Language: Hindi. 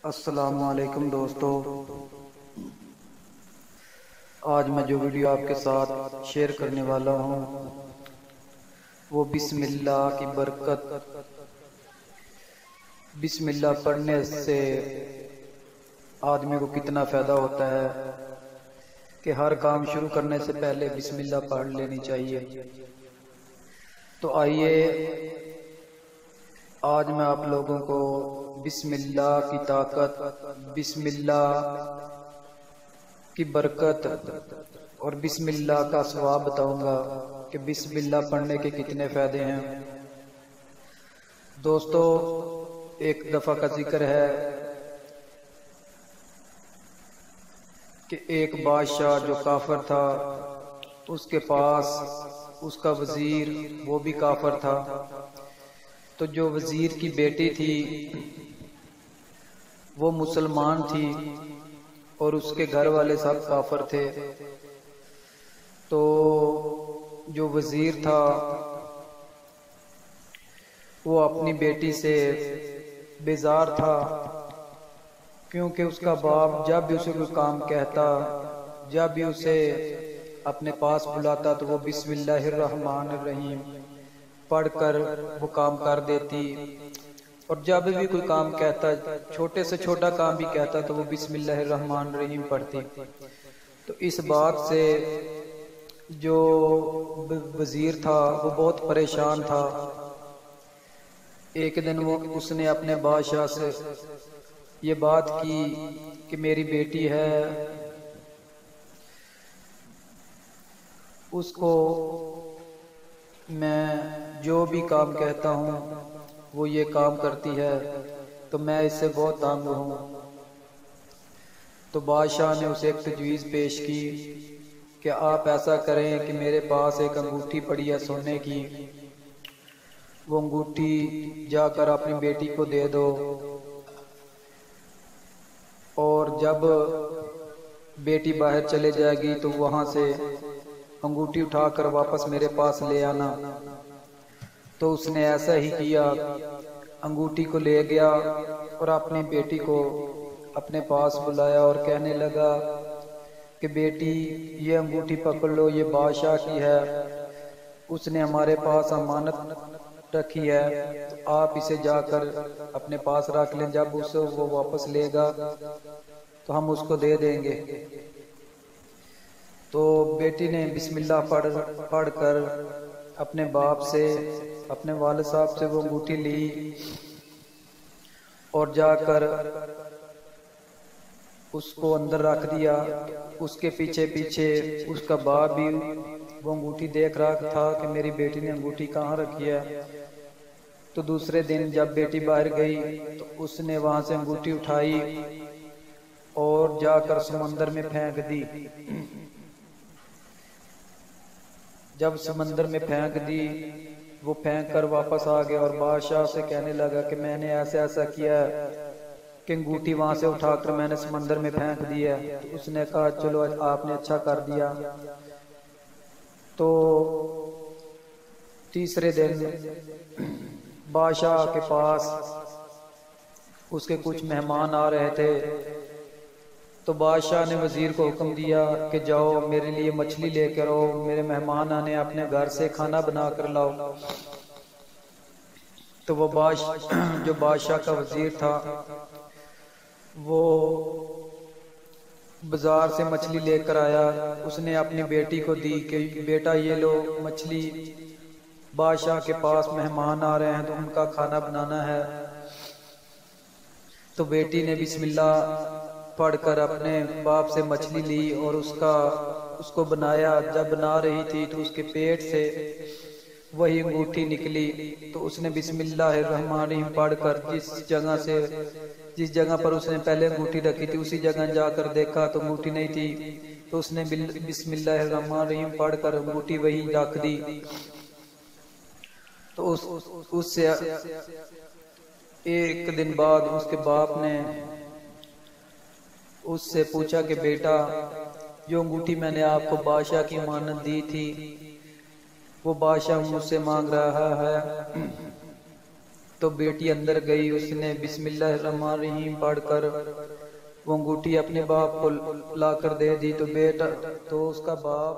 अस्सलामुअलैकुम दोस्तों, आज मैं जो वीडियो आपके साथ शेयर करने वाला हूँ वो बिस्मिल्लाह की बरकत। बिस्मिल्लाह पढ़ने से आदमी को कितना फ़ायदा होता है कि हर काम शुरू करने से पहले बिस्मिल्लाह पढ़ लेनी चाहिए। तो आइए आज मैं आप लोगों को बिस्मिल्लाह की ताकत, बिस्मिल्लाह की बरकत और बिस्मिल्लाह का सवाब बताऊंगा कि बिस्मिल्लाह पढ़ने के कितने फ़ायदे हैं। दोस्तों, एक दफ़ा का जिक्र है कि एक बादशाह जो काफिर था, उसके पास उसका वज़ीर वो भी काफिर था। तो जो वज़ीर की बेटी थी वो मुसलमान थी और उसके घर वाले सब काफिर थे। तो जो वज़ीर था वो अपनी बेटी से बेजार था, क्योंकि उसका बाप जब भी उसे कोई काम कहता, जब भी उसे अपने पास बुलाता तो वो बिस्मिल्लाहिर्रहमानिर्रहीम पढ़कर वो काम कर देती। और जब भी कोई काम कहता, छोटे से छोटा काम भी कहता, तो वो बिस्मिल्लाहिर्रहमानिर्रहीम पढ़ती। तो इस बात से जो वज़ीर था वो बहुत परेशान था। एक दिन उसने अपने बादशाह से ये बात की कि मेरी बेटी है, उसको मैं जो भी काम कहता हूँ वो ये काम करती है, तो मैं इससे बहुत तंग हूँ। तो बादशाह ने उसे एक तजवीज़ पेश की कि आप ऐसा करें कि मेरे पास एक अंगूठी पड़ी है सोने की, वो अंगूठी जाकर अपनी बेटी को दे दो, और जब बेटी बाहर चले जाएगी तो वहाँ से अंगूठी उठाकर वापस मेरे पास ले आना। तो उसने ऐसा ही किया, अंगूठी को ले गया और अपनी बेटी को अपने पास बुलाया और कहने लगा कि बेटी ये अंगूठी पकड़ लो, ये बादशाह की है, उसने हमारे पास अमानत रखी है, तो आप इसे जाकर अपने पास रख लें, जब उसे वो वापस लेगा तो हम उसको दे देंगे। तो बेटी ने बिस्मिल्लाह पढ़ कर अपने बाप से, अपने वालिद साहब से वो अंगूठी ली और जाकर उसको अंदर रख दिया। उसके पीछे पीछे उसका बाप भी वो अंगूठी देख रहा था कि मेरी बेटी ने अंगूठी कहाँ रखी है। तो दूसरे दिन जब बेटी बाहर गई तो उसने वहां से अंगूठी उठाई और जाकर समंदर में फेंक दी। जब समंदर में फेंक दी, वो फेंक कर वापस आ गया और बादशाह से कहने लगा कि मैंने ऐसा ऐसा किया कि अंगूठी वहां से उठाकर मैंने समंदर में फेंक दी है। तो उसने कहा चलो आपने अच्छा कर दिया। तो तीसरे दिन बादशाह के पास उसके कुछ मेहमान आ रहे थे। तो बादशाह ने वजीर को हुक्म दिया कि जाओ मेरे लिए मछली लेकर आओ, मेरे मेहमान आने, अपने घर से खाना बना कर लाओ। तो वो जो बादशाह का वजीर था वो बाजार से मछली लेकर आया। उसने अपनी बेटी को दी कि बेटा ये लो मछली, बादशाह के पास मेहमान आ रहे हैं तो उनका खाना बनाना है। तो बेटी ने बिस्मिल्लाह पढ़कर अपने बाप से मछली ली और उसको बनाया। जब बना रही थी तो उसके पेट से वही अंगूठी निकली। तो उसने बिस्मिल्लाहिर्रहमानिर्रहीम पढ़कर जिस जगह पर उसने पहले अंगूठी रखी थी उसी जगह जाकर देखा तो अंगूठी नहीं थी। तो उसने बिस्मिल्लाहिर्रहमानिर्रहीम पढ़कर अंगूठी वही रख दी। तो उससे एक दिन बाद उसके बाप ने उससे पूछा कि बेटा जो अंगूठी मैंने आपको बादशाह की अमानत दी थी वो बादशाह मुझसे मांग रहा है तो बेटी अंदर गई, उसने बिस्मिल्लाहिर्रहमानिर्रहीम पढ़कर वो अंगूठी अपने बाप को लाकर दे दी। तो बेटा, तो उसका बाप